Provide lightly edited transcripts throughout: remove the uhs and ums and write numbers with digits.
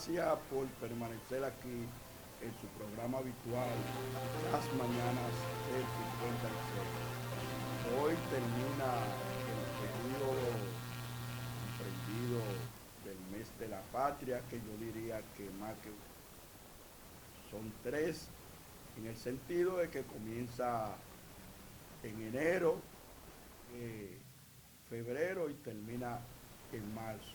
gracias por permanecer aquí en su programa habitual, Las Mañanas del 56. Hoy termina el periodo comprendido del mes de la patria, que yo diría que más que son tres, en el sentido de que comienza en enero, eh, febrero y termina en marzo.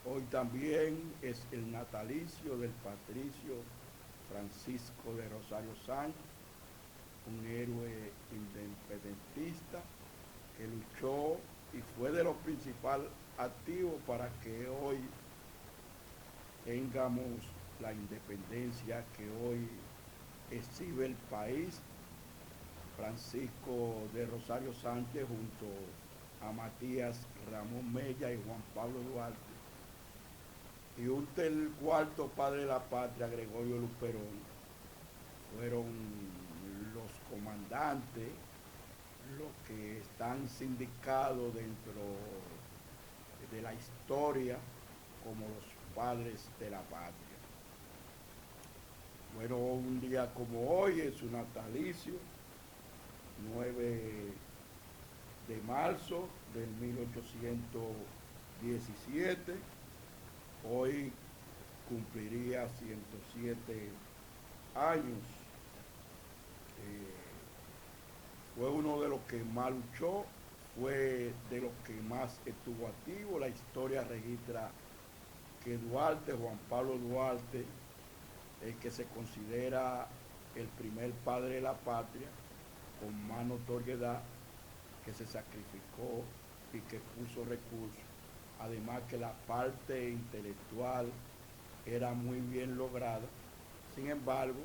Hoy también es el natalicio del patricio Francisco de Rosario Sánchez, un héroe independentista que luchó y fue de los principales activos para que hoy tengamos la independencia que hoy exhibe el país. Francisco de Rosario Sánchez junto a Matías Ramón Mella y Juan Pablo Duarte. Y el cuarto padre de la patria, Gregorio Luperón, fueron los comandantes, los que están sindicados dentro de la historia como los padres de la patria. Bueno, un día como hoy es su natalicio, 9 de marzo del 1817. Hoy cumpliría 107 años. Fue uno de los que más luchó, fue de los que más estuvo activo. La historia registra que Duarte, Juan Pablo Duarte, el que se considera el primer padre de la patria, con más notoriedad, que se sacrificó y que puso recursos. Además que la parte intelectual era muy bien lograda. Sin embargo,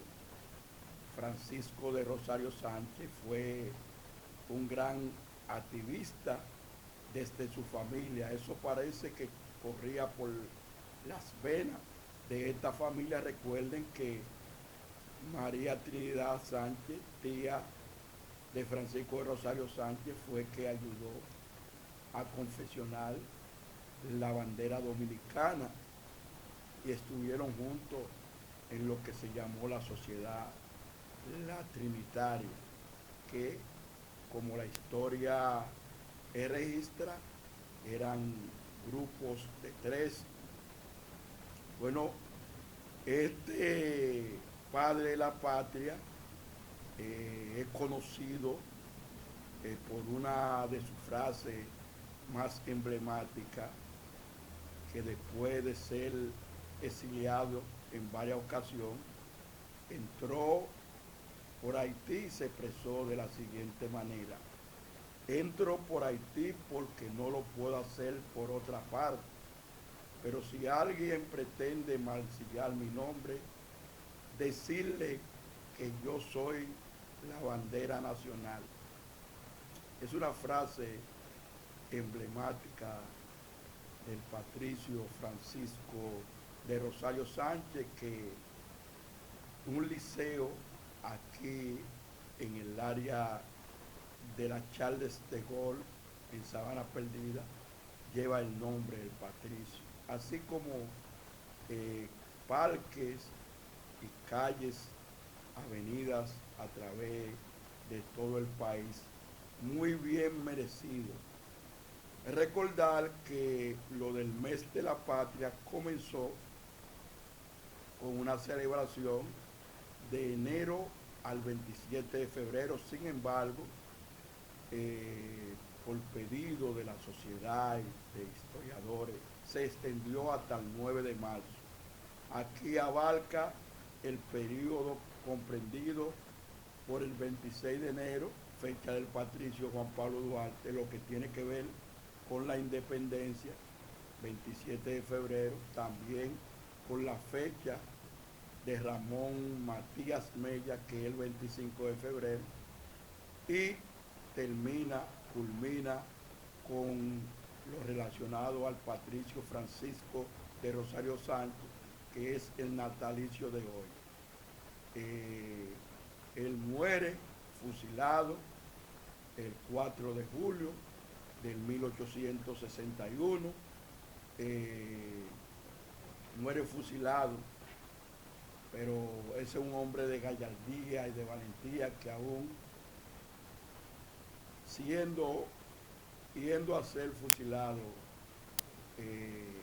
Francisco de Rosario Sánchez fue un gran activista desde su familia. Eso parece que corría por las venas de esta familia. Recuerden que María Trinidad Sánchez, tía de Francisco de Rosario Sánchez, fue que ayudó a confeccionar la bandera dominicana y estuvieron juntos en lo que se llamó la sociedad la Trinitaria, que como la historia registra, eran grupos de tres. Bueno, este padre de la patria es conocido por una de sus frases más emblemáticas, que después de ser exiliado en varias ocasiones, entró por Haití y se expresó de la siguiente manera: entro por Haití porque no lo puedo hacer por otra parte, pero si alguien pretende mancillar mi nombre, decirle que yo soy la bandera nacional. Es una frase emblemática del patricio Francisco de Rosario Sánchez, que un liceo aquí en el área de la Charles de Gaulle, en Sabana Perdida, lleva el nombre del patricio, así como eh, parques y calles, avenidas a través de todo el país, muy bien merecido. Recordar que lo del mes de la patria comenzó con una celebración de enero al 27 de febrero. Sin embargo, por pedido de la sociedad y de historiadores, se extendió hasta el 9 de marzo. Aquí abarca el periodo comprendido por el 26 de enero, fecha del patricio Juan Pablo Duarte, lo que tiene que ver con la independencia, 27 de febrero, también con la fecha de Ramón Matías Mella, que es el 25 de febrero, y culmina con lo relacionado al patricio Francisco de Rosario Sánchez, que es el natalicio de hoy. Él muere fusilado el 4 de julio del 1861. muere fusilado, pero ese es un hombre de gallardía y de valentía que aún yendo a ser fusilado, eh,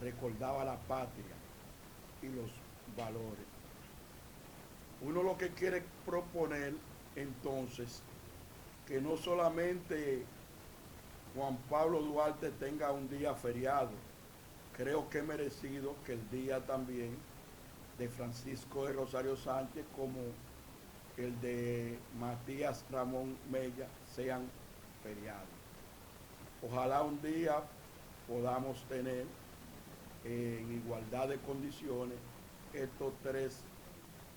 recordaba la patria y los valores. Uno lo que quiere proponer entonces que no solamente Juan Pablo Duarte tenga un día feriado, creo que es merecido que el día también de Francisco de Rosario Sánchez como el de Matías Ramón Mella sean feriados. Ojalá un día podamos tener en igualdad de condiciones estos tres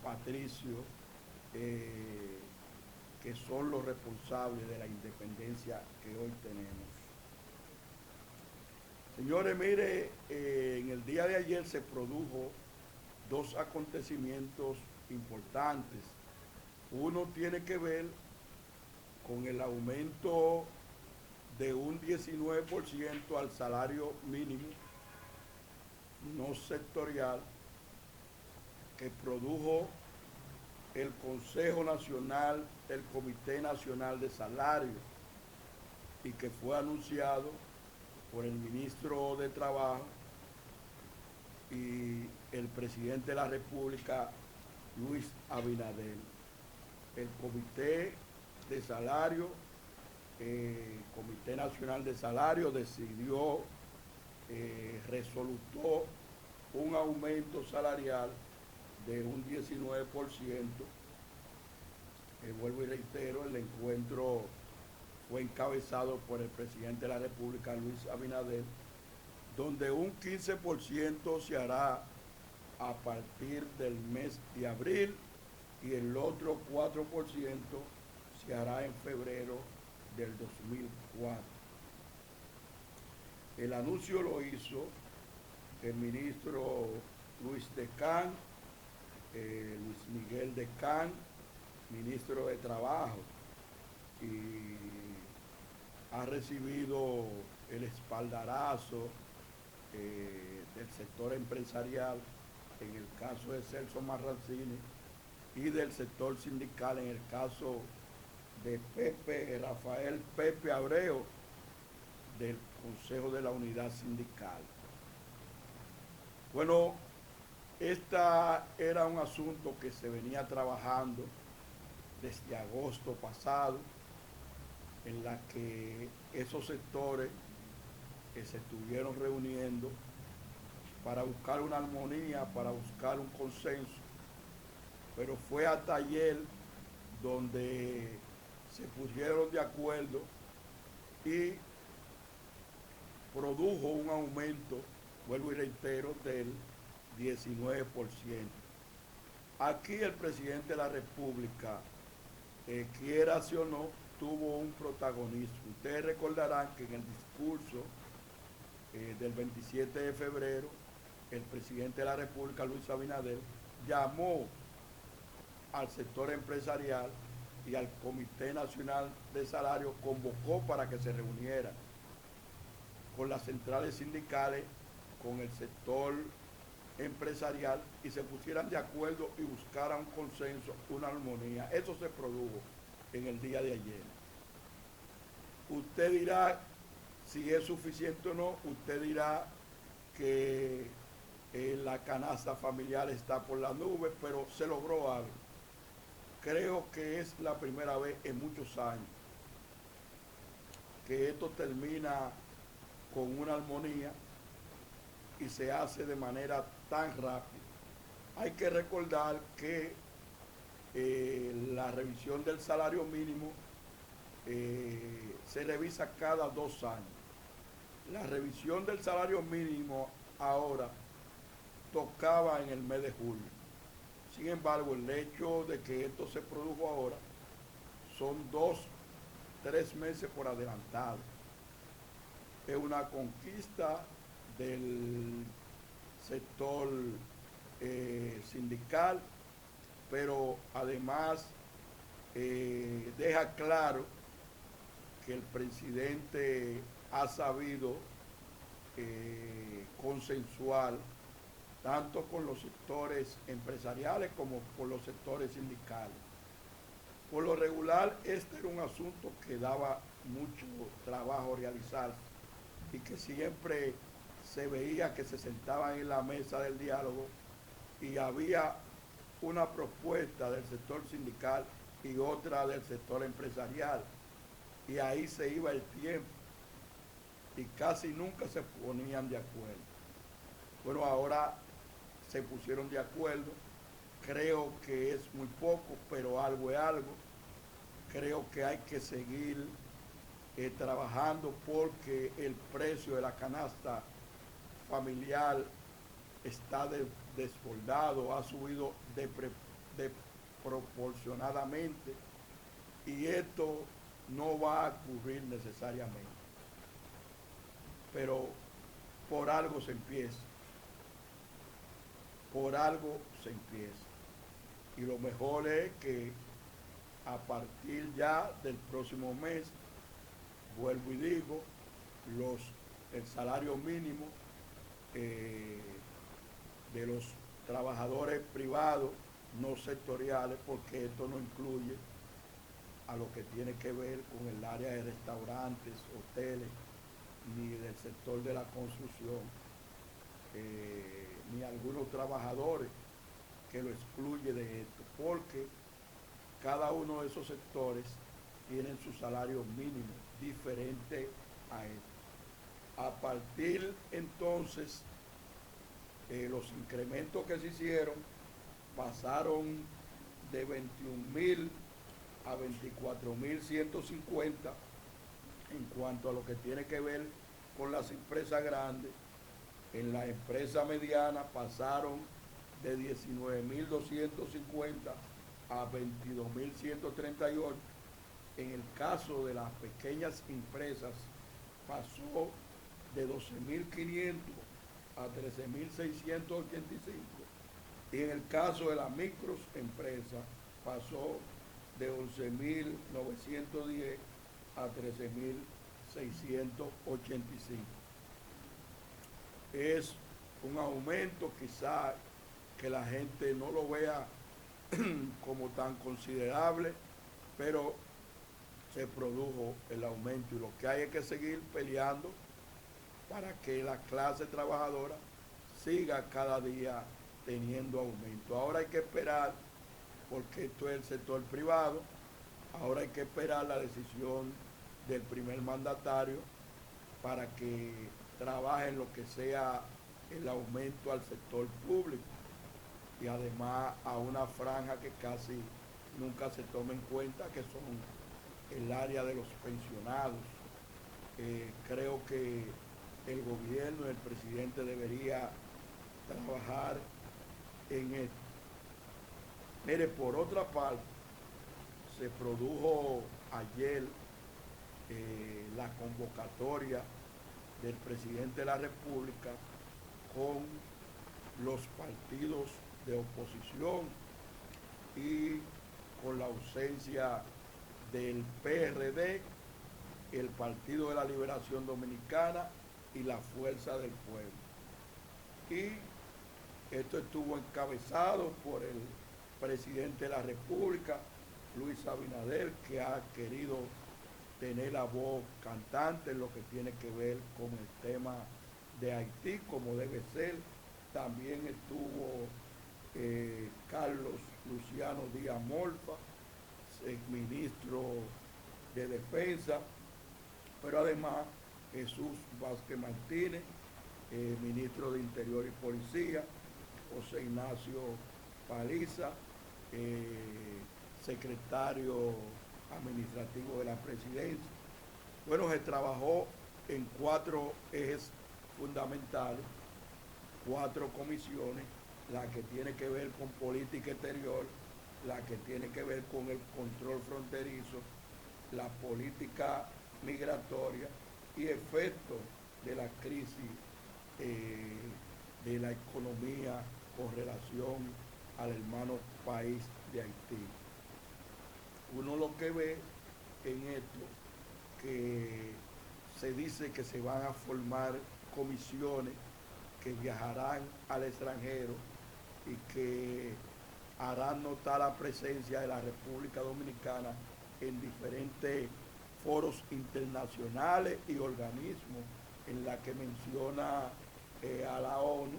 patricios que son los responsables de la independencia que hoy tenemos. Señores, mire, en el día de ayer se produjo dos acontecimientos importantes. Uno tiene que ver con el aumento de un 19% al salario mínimo no sectorial que produjo el Consejo Nacional, el Comité Nacional de Salarios, y que fue anunciado por el ministro de Trabajo y el presidente de la República, Luis Abinader. El Comité de Salario, Comité Nacional de Salario decidió, resolutó un aumento salarial de un 19%. Vuelvo y reitero, el encuentro fue encabezado por el presidente de la República, Luis Abinader, donde un 15% se hará a partir del mes de abril y el otro 4% se hará en febrero del 2004. El anuncio lo hizo el ministro Luis Decán, Luis Miguel Decán, ministro de Trabajo, y ha recibido el espaldarazo del sector empresarial, en el caso de Celso Marrancini, y del sector sindical, en el caso de Rafael Pepe Abreu, del Consejo de la Unidad Sindical. Bueno, era un asunto que se venía trabajando desde agosto pasado, en la que esos sectores se estuvieron reuniendo para buscar una armonía, para buscar un consenso, pero fue hasta ayer donde se pusieron de acuerdo y produjo un aumento, vuelvo y reitero, del 19%. Aquí el presidente de la República, quiera sí o no, tuvo un protagonismo. Ustedes recordarán que en el discurso del 27 de febrero, el presidente de la República, Luis Abinader, llamó al sector empresarial y al Comité Nacional de Salarios, convocó para que se reuniera con las centrales sindicales, con el sector empresarial, y se pusieran de acuerdo y buscaran un consenso, una armonía. Eso se produjo en el día de ayer. Usted dirá si es suficiente o no, usted dirá que la canasta familiar está por las nubes, pero se logró algo. Creo que es la primera vez en muchos años que esto termina con una armonía y se hace de manera tan rápida. Hay que recordar que la revisión del salario mínimo se revisa cada 2 años. La revisión del salario mínimo ahora tocaba en el mes de julio. Sin embargo, el hecho de que esto se produjo ahora son 2-3 meses por adelantado. Es una conquista del sector sindical, pero además deja claro que el presidente ha sabido consensuar tanto con los sectores empresariales como con los sectores sindicales. Por lo regular, este era un asunto que daba mucho trabajo realizarse y que siempre se veía que se sentaban en la mesa del diálogo y había una propuesta del sector sindical y otra del sector empresarial. Y ahí se iba el tiempo y casi nunca se ponían de acuerdo. Bueno, ahora se pusieron de acuerdo. Creo que es muy poco, pero algo es algo. Creo que hay que seguir trabajando porque el precio de la canasta familiar está desbordado, ha subido desproporcionadamente y esto no va a ocurrir necesariamente. Pero por algo se empieza, por algo se empieza. Y lo mejor es que a partir ya del próximo mes, vuelvo y digo, el salario mínimo de los trabajadores privados, no sectoriales, porque esto no incluye a lo que tiene que ver con el área de restaurantes, hoteles, ni del sector de la construcción, ni algunos trabajadores que lo excluye de esto, porque cada uno de esos sectores tienen su salario mínimo diferente a esto. A partir entonces, los incrementos que se hicieron pasaron de 21.000 a 24.150 en cuanto a lo que tiene que ver con las empresas grandes. En la empresa mediana pasaron de 19.250 a 22.138. En el caso de las pequeñas empresas pasó de 12.500 a 13.685. Y en el caso de las microempresas pasó de 11.910 a 13.685. Es un aumento quizá que la gente no lo vea como tan considerable, pero se produjo el aumento y lo que hay es que seguir peleando para que la clase trabajadora siga cada día teniendo aumento. Ahora hay que esperar, porque esto es el sector privado, ahora hay que esperar la decisión del primer mandatario para que trabaje en lo que sea el aumento al sector público y además a una franja que casi nunca se toma en cuenta, que son el área de los pensionados. Creo que el gobierno, el presidente debería trabajar en esto. Mire, por otra parte, se produjo ayer la convocatoria del presidente de la República con los partidos de oposición y con la ausencia del PRD, el Partido de la Liberación Dominicana y la Fuerza del Pueblo. Y esto estuvo encabezado por el presidente de la República, Luis Abinader, que ha querido tener la voz cantante en lo que tiene que ver con el tema de Haití, como debe ser. También estuvo Carlos Luciano Díaz Morfa, exministro de Defensa, pero además Jesús Vázquez Martínez, ministro de Interior y Policía, José Ignacio Paliza, secretario administrativo de la presidencia. Bueno, se trabajó en 4 ejes fundamentales, 4 comisiones: la que tiene que ver con política exterior, la que tiene que ver con el control fronterizo, la política migratoria y efectos de la crisis de la economía con relación al hermano país de Haití. Uno lo que ve en esto, que se dice que se van a formar comisiones que viajarán al extranjero y que harán notar la presencia de la República Dominicana en diferentes foros internacionales y organismos en la que menciona a la ONU,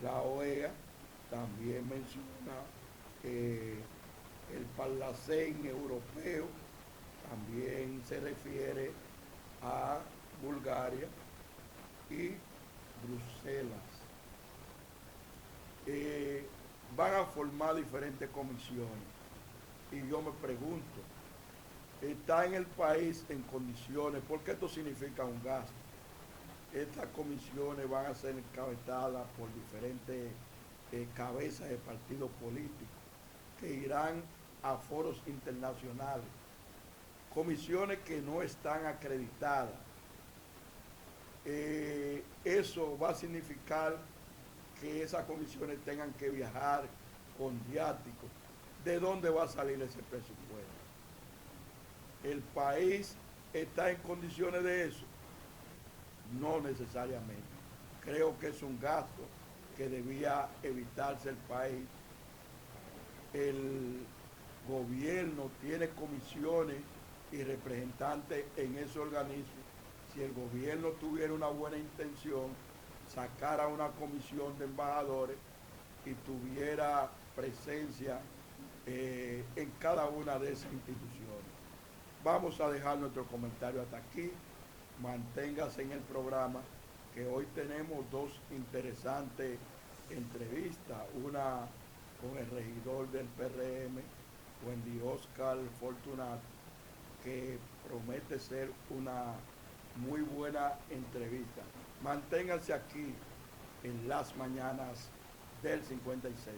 la OEA, también menciona el Parlacén europeo, también se refiere a Bulgaria y Bruselas. Van a formar diferentes comisiones y yo me pregunto, ¿está en el país en condiciones? Porque esto significa un gasto. Estas comisiones van a ser encabezadas por diferentes cabezas de partidos políticos que irán a foros internacionales, comisiones que no están acreditadas. Eso va a significar que esas comisiones tengan que viajar con viáticos. ¿De dónde va a salir ese presupuesto? ¿El país está en condiciones de eso? No necesariamente. Creo que es un gasto que debía evitarse el país. El gobierno tiene comisiones y representantes en ese organismo. Si el gobierno tuviera una buena intención, sacara una comisión de embajadores y tuviera presencia en cada una de esas instituciones. Vamos a dejar nuestro comentario hasta aquí. Manténgase en el programa, que hoy tenemos dos interesantes entrevistas, una con el regidor del PRM, Wendy Oscar Fortunato, que promete ser una muy buena entrevista. Manténganse aquí en las mañanas del 56.